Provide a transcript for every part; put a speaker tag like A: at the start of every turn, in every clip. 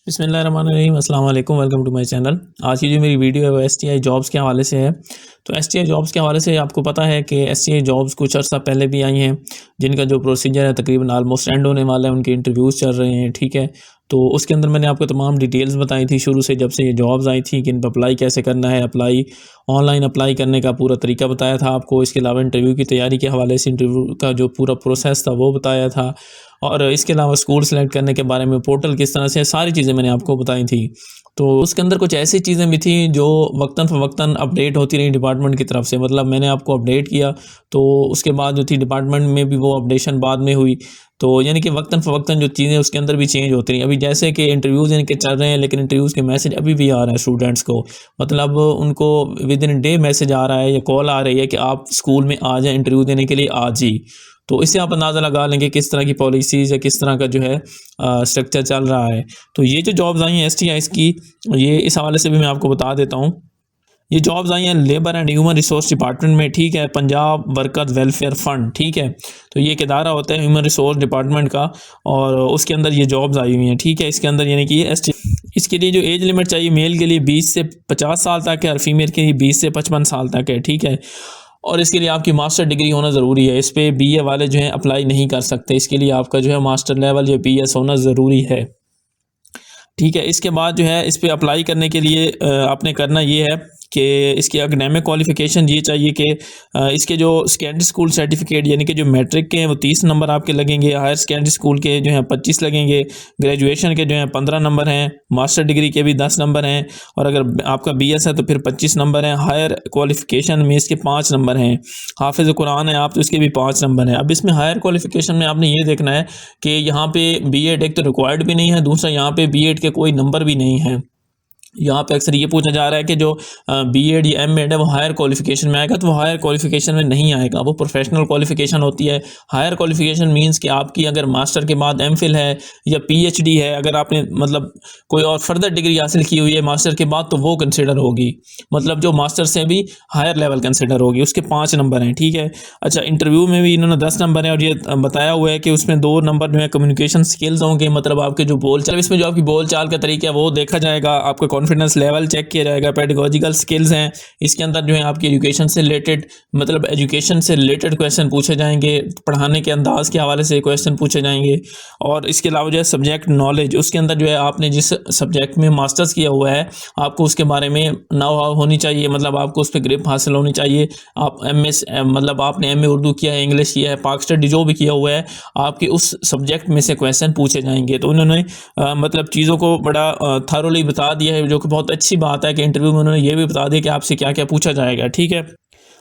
A: बिस्मिल्लाहिर्रहमानिर्रहीम अस्सलाम वालेकुम वेलकम टू माय चैनल। आज की जो मेरी वीडियो है वो एसटीआई जॉब्स के हवाले से है। तो एसटीआई जॉब्स के हवाले से आपको पता है कि एसटीआई जॉब्स कुछ अर्सा पहले भी आई हैं, जिनका जो प्रोसीजर है तकरीबन ऑलमोस्ट एंड होने वाला है, उनके इंटरव्यूज़ चल रहे हैं, ठीक है। तो उसके अंदर मैंने आपको तमाम डिटेल्स बताई थी शुरू से, जब से ये जॉब्स आई थी कि इन पर अप्लाई कैसे करना है, अप्लाई ऑनलाइन अप्लाई करने का पूरा तरीका बताया था आपको। इसके अलावा इंटरव्यू की तैयारी के हवाले से इंटरव्यू का जो पूरा प्रोसेस था वो बताया था, और इसके अलावा स्कूल सेलेक्ट करने के बारे में, पोर्टल किस तरह से, सारी चीज़ें मैंने आपको बताई थी। तो उसके अंदर कुछ ऐसी चीज़ें भी थी जो वक्तन फ़वक्तन अपडेट होती रही डिपार्टमेंट की तरफ से, मतलब मैंने आपको अपडेट किया तो उसके बाद जो थी डिपार्टमेंट में भी वो अपडेशन बाद में हुई। तो यानी कि वक्तन फ़वक्तन जो चीज़ें उसके अंदर भी चेंज होती रही। अभी जैसे कि इंटरव्यूज़ इनके चल रहे हैं, लेकिन इंटरव्यूज़ के मैसेज अभी भी आ रहे हैं स्टूडेंट्स को, मतलब उनको विद इन डे मैसेज आ रहा है या कॉल आ रही है कि आप स्कूल में आ जाएँ इंटरव्यू देने के लिए आज ही। तो इससे आप अंदाज़ा लगा लेंगे किस तरह की पॉलिसीज़ या किस तरह का जो है स्ट्रक्चर चल रहा है। तो ये जो जॉब्स आई हैं एसटीआईज़ की, ये इस हवाले से भी मैं आपको बता देता हूँ। ये जॉब्स आई हैं labour and human resource department में, ठीक है, पंजाब वर्कर्स वेलफेयर फ़ंड, ठीक है। तो ये एक इदारा होता है ह्यूमन रिसोर्स डिपार्टमेंट का, और उसके अंदर ये जॉब्स आई हुई हैं, ठीक है। इसके अंदर यानी कि ये इसके लिए जो एज लिमिट चाहिए, मेल के लिए 20 से 50 साल तक है और फीमेल के लिए 20 से 55 साल तक है, ठीक है। और इसके लिए आपकी मास्टर डिग्री होना ज़रूरी है। इस पे बीए वाले जो हैं अप्लाई नहीं कर सकते, इसके लिए आपका जो है मास्टर लेवल या बीएस होना ज़रूरी है, ठीक है। इसके बाद जो है इस पे अप्लाई करने के लिए आपने करना ये है कि इसकी एकेडमिक क्वालिफ़िकेशन ये चाहिए कि इसके जो सेकेंडरी स्कूल सर्टिफिकेट यानी कि जो मैट्रिक के हैं वो 30 नंबर आपके लगेंगे, हायर सेकेंडरी स्कूल के जो हैं 25 लगेंगे, ग्रेजुएशन के जो हैं 15 नंबर हैं, मास्टर डिग्री के भी 10 नंबर हैं, और अगर आपका बीएस है तो फिर 25 नंबर हैं। हायर क्वालिफ़िकेशन में इसके 5 नंबर हैं। हाफिज़ कुरान है आप तो इसके भी 5 नंबर हैं। अब इसमें हायर क्वालिफ़िकेशन में आपने ये देखना है कि यहाँ पे बीएड एक तो रिक्वायर्ड भी नहीं है, दूसरा यहाँ पे बीएड के कोई नंबर भी नहीं है। यहाँ पे अक्सर ये पूछा जा रहा है कि जो बीएड या एमएड है वो हायर क्वालिफिकेशन में आएगा, तो वो हायर क्वालिफिकेशन में नहीं आएगा, वो प्रोफेशनल क्वालिफिकेशन होती है। हायर क्वालिफिकेशन मींस कि आपकी अगर मास्टर के बाद एमफिल है या पीएचडी है, अगर आपने मतलब कोई और फर्दर डिग्री हासिल की हुई है मास्टर के बाद, तो वो कंसिडर होगी, मतलब जो मास्टर से भी हायर लेवल कंसिडर होगी। उसके 5 नंबर हैं, ठीक है। अच्छा, इंटरव्यू में भी इन्होंने 10 नंबर हैं, और ये बताया हुआ है कि उसमें 2 नंबर जो है कम्युनिकेशन स्किल्स होंगे, मतलब आपके जो बोल चाल, इसमें जो आपकी बोल चाल का तरीका है वो देखा जाएगा, आपका कॉन्फिडेंस लेवल चेक किया जाएगा। पेडागोजिकल स्किल्स हैं, इसके अंदर जो है आपकी एजुकेशन से रिलेटेड, मतलब एजुकेशन से रिलेटेड क्वेश्चन पूछे जाएंगे, पढ़ाने के अंदाज के हवाले से क्वेश्चन पूछे जाएंगे। और इसके अलावा जो है सब्जेक्ट नॉलेज, उसके अंदर जो है आपने जिस सब्जेक्ट में मास्टर्स किया हुआ है आपको उसके बारे में नॉलेज होनी चाहिए, मतलब आपको उस पर ग्रिप हासिल होनी चाहिए। आप एमएस मतलब आपने एमए उर्दू किया है, इंग्लिश किया है, पाक स्टडी जो भी किया हुआ है, आपके उस सब्जेक्ट में से क्वेश्चन पूछे जाएंगे। तो उन्होंने मतलब चीज़ों को बड़ा थॉरोली बता दिया है, जो कि बहुत अच्छी बात है कि इंटरव्यू में उन्होंने ये भी बता दिया कि आपसे क्या क्या पूछा जाएगा, ठीक है।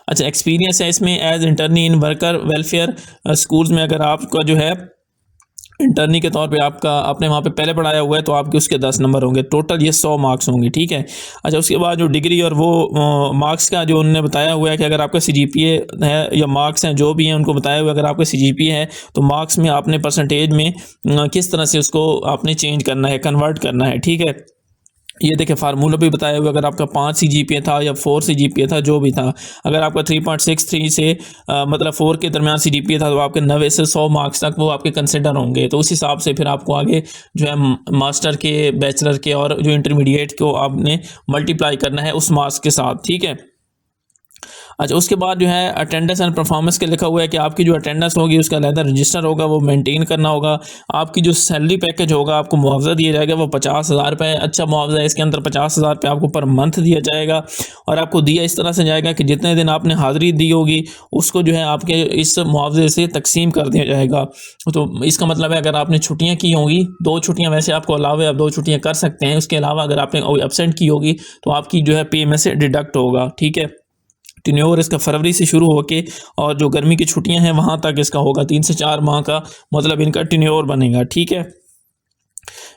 A: अच्छा, एक्सपीरियंस है इसमें एज इंटर्नी इन वर्कर वेलफेयर स्कूल्स में, अगर आपका जो है इंटर्नी के तौर पे आपका आपने वहाँ पे पहले पढ़ाया हुआ है तो आपके उसके 10 नंबर होंगे, टोटल ये 100 मार्क्स होंगे, ठीक है। अच्छा, उसके बाद जो डिग्री और वो मार्क्स का जो उन्होंने बताया हुआ है कि अगर आपका सीजीपीए है या मार्क्स हैं जो भी हैं उनको बताया हुआ है, अगर आपका सीजीपीए है तो मार्क्स में आपने परसेंटेज में किस तरह से उसको आपने चेंज करना है, कन्वर्ट करना है, ठीक है। ये देखिए फार्मूला भी बताया हुआ, अगर आपका 5 सीजीपीए था या 4 सीजीपीए था जो भी था, अगर आपका 3.63 से मतलब 4 के दरमियान सीजीपीए था तो आपके 90 से 100 मार्क्स तक वो आपके कंसिडर होंगे। तो उस हिसाब से फिर आपको आगे जो है मास्टर के, बैचलर के और जो इंटरमीडिएट को आपने मल्टीप्लाई करना है उस मार्क्स के साथ, ठीक है। अच्छा, उसके बाद जो है अटेंडेंस एंड परफॉर्मेंस के लिखा हुआ है कि आपकी जो अटेंडेंस होगी उसका अलहदा रजिस्टर होगा, वो मेंटेन करना होगा। आपकी जो सैलरी पैकेज होगा आपको मुआवजा दिया जाएगा, वो 50,000 रुपये, अच्छा मुआवजा है। इसके अंदर 50,000 रुपये आपको पर मंथ दिया जाएगा, और आपको दिया इस तरह से जाएगा कि जितने दिन आपने हाज़िरी दी होगी उसको जो है आपके इस मुआवजे से तकसीम कर दिया जाएगा। तो इसका मतलब है अगर आपने छुट्टियाँ की होंगी, 2 छुट्टियाँ वैसे आपको अलावा आप 2 छुट्टियाँ कर सकते हैं, उसके अलावा अगर आपने एबसेंट की होगी तो आपकी जो है पे में से डिडक्ट होगा, ठीक है। टेन्योर इसका फरवरी से शुरू होके और जो गर्मी की छुट्टियां हैं वहाँ तक इसका होगा, 3 से 4 माह का मतलब इनका टेन्योर बनेगा, ठीक है।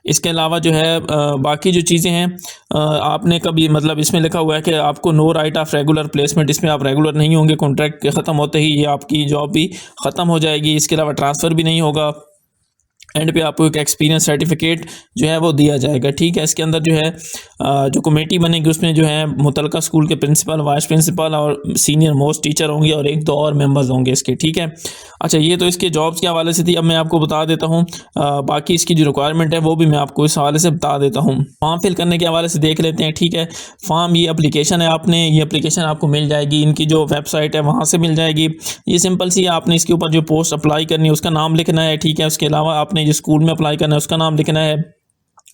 A: इसके अलावा जो है बाकी जो चीज़ें हैं आपने कभी मतलब इसमें लिखा हुआ है कि आपको no right of regular placement, इसमें आप रेगुलर नहीं होंगे, कॉन्ट्रैक्ट ख़त्म होते ही ये आपकी जॉब भी ख़त्म हो जाएगी। इसके अलावा ट्रांसफ़र भी नहीं होगा। एंड पे आपको एक एक्सपीरियंस सर्टिफिकेट जो है वो दिया जाएगा। ठीक है, इसके अंदर जो है जो कमेटी बनेगी उसमें जो है मुतलका स्कूल के प्रिंसिपल, वाइस प्रिंसिपल और सीनियर मोस्ट टीचर होंगे और एक दो और मेंबर्स होंगे इसके। ठीक है, अच्छा ये तो इसके जॉब्स के हवाले से थी। अब मैं आपको बता देता हूँ बाकी इसकी जो रिक्वायरमेंट है वो भी मैं आपको इस हवाले से बता देता हूँ। फॉर्म फिल करने के हवाले से देख लेते हैं। ठीक है, फॉर्म ये एप्लीकेशन है, आपने ये एप्लीकेशन आपको मिल जाएगी, इनकी जो वेबसाइट है वहाँ से मिल जाएगी। ये सिंपल सी, आपने इसके ऊपर जो पोस्ट अप्लाई करनी है उसका नाम लिखना है। ठीक है, उसके अलावा आपने जो स्कूल में अप्लाई करना है उसका नाम लिखना है।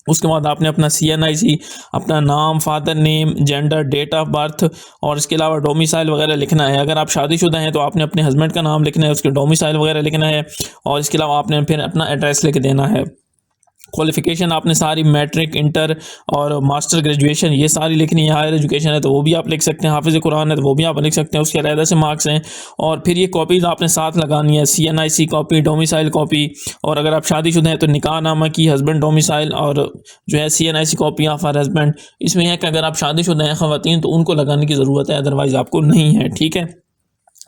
A: उसके बाद आपने अपना CNIC, अपना नाम, father name, gender, date of birth और इसके अलावा डोमिसाइल वगैरह लिखना है। अगर आप शादीशुदा हैं तो आपने अपने हस्बैंड का नाम लिखना है, उसके डोमिसाइल वगैरह लिखना है और इसके अलावा आपने फिर अपना एड्रेस लिख देना है। क्वालिफिकेशन आपने सारी मैट्रिक, इंटर और मास्टर ग्रेजुएशन ये सारी लिखनी है। हायर एजुकेशन है तो वो भी आप लिख सकते हैं, हाफिज़ कुरान है तो वो भी आप लिख सकते हैं, उसके अलग से मार्क्स हैं। और फिर ये कॉपीज़ आपने साथ लगानी है, CNIC कॉपी, डोमिसाइल कॉपी और अगर आप शादीशुदा हैं तो निकाह नामा की, हस्बैंड डोमिसाइल और जो है CNIC copy of her husband. इसमें है कि अगर आप शादीशुदा हैं ख़वातीन तो उनको लगाने की ज़रूरत है, अदरवाइज़ आपको नहीं है। ठीक है,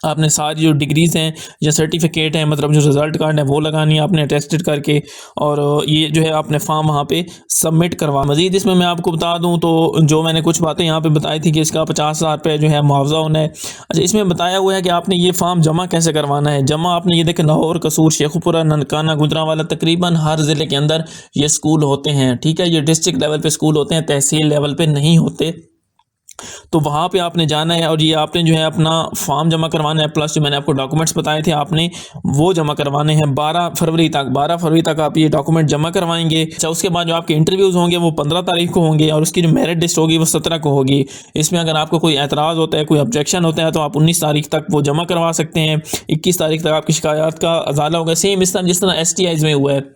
A: आपने सारी जो डिग्रीज़ हैं या सर्टिफिकेट हैं, मतलब जो रिज़ल्ट कार्ड है वो लगानी है आपने अटेस्टेड करके और ये जो है आपने फॉर्म वहाँ पे सबमिट करवा। मज़ीद इसमें मैं आपको बता दूं तो जो मैंने कुछ बातें यहाँ पे बताई थी कि इसका 50,000 रुपये जो है मुआवजा होना है। अच्छा, इसमें बताया हुआ है कि आपने ये फॉर्म जमा कैसे करवाना है। जमा आपने ये देखें, लाहौर, कसूर, शेखुपुरा, ननकाना, गुजरांवाला, तकरीबन हर ज़िले के अंदर ये स्कूल होते हैं। ठीक है, ये डिस्ट्रिक्ट लेवल पे स्कूल होते हैं, तहसील लेवल पे नहीं होते। तो वहाँ पे आपने जाना है और ये आपने जो है अपना फॉर्म जमा करवाना है, प्लस जो मैंने आपको डॉक्यूमेंट्स बताए थे आपने वो जमा करवाने हैं 12 फरवरी तक आप ये डॉक्यूमेंट जमा करवाएंगे। अच्छा, उसके बाद जो आपके इंटरव्यूज़ होंगे वो 15 तारीख को होंगे और उसकी जो मेरिट लिस्ट होगी वो 17 को होगी। इसमें अगर आपको कोई एतराज़ होता है, कोई ऑब्जेक्शन होता है तो आप 19 तारीख तक वो जमा करवा सकते हैं। 21 तारीख तक आपकी शिकायत का अजाला होगा, सेम इस तरह जिस तरह STIs में हुआ है,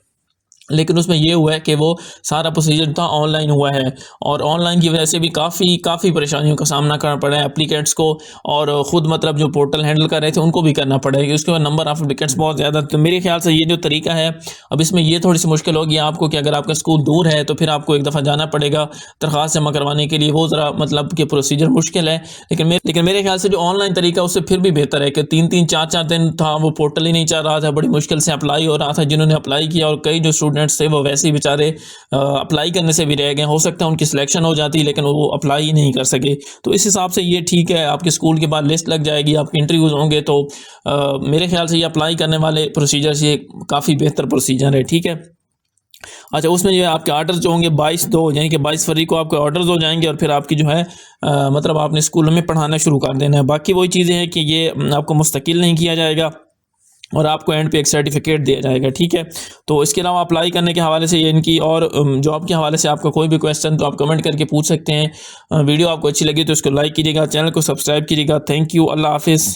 A: लेकिन उसमें ये हुआ है कि वो सारा प्रोसीजर था ऑनलाइन हुआ है और ऑनलाइन की वजह से भी काफ़ी परेशानियों का सामना करना पड़ा है एप्लीकेंट्स को और ख़ुद मतलब जो पोर्टल हैंडल कर रहे थे उनको भी करना पड़ा है। उसके बाद नंबर ऑफ एप्लीकेंट्स बहुत ज़्यादा। तो मेरे ख्याल से ये जो तरीका है, अब इसमें ये थोड़ी सी मुश्किल होगी आपको कि अगर आपका स्कूल दूर है तो फिर आपको एक दफ़ा जाना पड़ेगा दरख्वास्त जमा करवाने के लिए, वो ज़रा मतलब कि प्रोसीजर मुश्किल है। लेकिन मेरे ख्याल से जो ऑनलाइन तरीका उससे फिर भी बेहतर है कि 3-3, 4-4 दिन था, वो पोर्टल ही नहीं चल रहा था, बड़ी मुश्किल से अप्लाई हो रहा था। जिन्होंने अप्लाई किया और कई जो स्टूडेंट्स थे वो वैसे ही बेचारे अप्लाई करने से भी रह गए। हो सकता है उनकी सिलेक्शन हो जाती लेकिन वो अप्लाई ही नहीं कर सके। तो इस हिसाब से ये ठीक है, आपके स्कूल के बाद लिस्ट लग जाएगी, आपके इंटरव्यूज़ होंगे तो मेरे ख्याल से ये अप्लाई करने वाले प्रोसीजर से काफ़ी बेहतर प्रोसीजर है। ठीक है, अच्छा, उसमें जो है आपके ऑर्डर्स जो होंगे 22/2 यानी कि 22 फरवरी को आपके ऑर्डर्स हो जाएंगे और फिर आपकी जो है मतलब आपने स्कूल में पढ़ाना शुरू कर देना है। बाकी वही चीज़ें हैं कि ये आपको मुस्तकिल नहीं किया जाएगा और आपको एंड पे एक सर्टिफिकेट दिया जाएगा। ठीक है, तो इसके अलावा अप्लाई करने के हवाले से इनकी और जॉब के हवाले से आपका कोई भी क्वेश्चन तो आप कमेंट करके पूछ सकते हैं। वीडियो आपको अच्छी लगी तो इसको लाइक कीजिएगा, चैनल को सब्सक्राइब कीजिएगा। थैंक यू, अल्लाह हाफिज़।